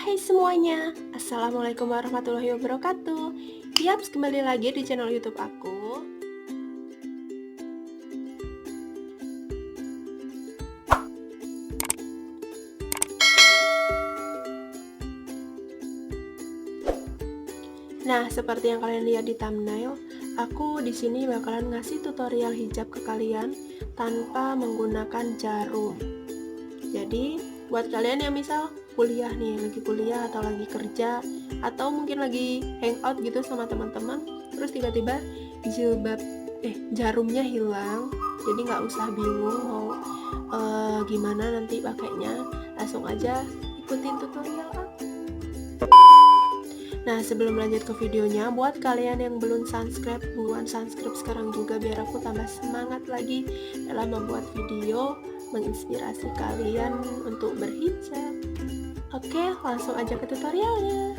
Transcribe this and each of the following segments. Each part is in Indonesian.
Hai semuanya, Assalamualaikum warahmatullahi wabarakatuh. Yaps, kembali lagi di channel YouTube aku. Nah, seperti yang kalian lihat di thumbnail, aku di sini bakalan ngasih tutorial hijab ke kalian tanpa menggunakan jarum. Jadi, buat kalian yang misal kuliah nih, lagi kuliah atau lagi kerja, atau mungkin lagi hangout gitu sama teman-teman, terus tiba-tiba jarumnya hilang, jadi nggak usah bingung mau gimana nanti pakainya, langsung aja ikutin tutorial aku. Nah, sebelum lanjut ke videonya, buat kalian yang belum subscribe, buruan subscribe sekarang juga biar aku tambah semangat lagi dalam membuat video menginspirasi kalian untuk berhijab. Oke, langsung aja ke tutorialnya.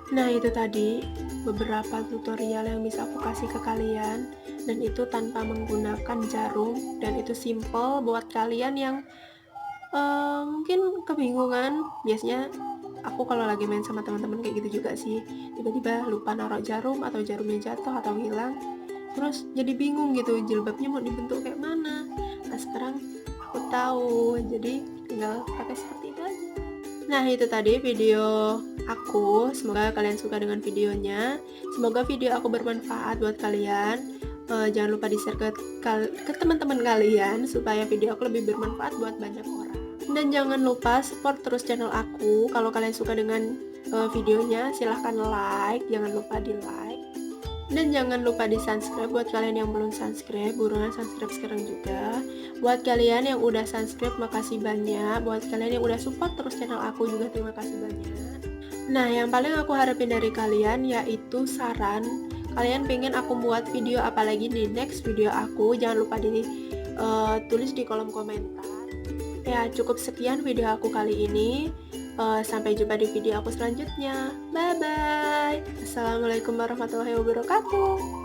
Nah, itu tadi beberapa tutorial yang bisa aku kasih ke kalian, dan itu tanpa menggunakan jarum, dan itu simple buat kalian yang mungkin kebingungan. Biasanya aku kalau lagi main sama teman-teman kayak gitu juga sih, tiba-tiba lupa naruh jarum atau jarumnya jatuh atau hilang, terus jadi bingung gitu jilbabnya mau dibentuk kayak mana. Nah, sekarang tahu. Jadi tinggal pakai seperti itu aja. Nah, itu tadi video aku. Semoga kalian suka dengan videonya. Semoga video aku bermanfaat buat kalian. Jangan lupa di-share ke teman-teman kalian supaya video aku lebih bermanfaat buat banyak orang. Dan jangan lupa support terus channel aku. Kalau kalian suka dengan videonya, silahkan like, jangan lupa di like. Dan jangan lupa di subscribe buat kalian yang belum subscribe, buruan subscribe sekarang juga. Buat kalian yang udah subscribe, makasih banyak. Buat kalian yang udah support terus channel aku juga, terima kasih banyak. Nah, yang paling aku harapin dari kalian yaitu saran. Kalian pengen aku buat video apa lagi di next video aku, jangan lupa tulis di kolom komentar. Ya, cukup sekian video aku kali ini. Sampai jumpa di video aku selanjutnya. Bye bye. Assalamualaikum warahmatullahi wabarakatuh.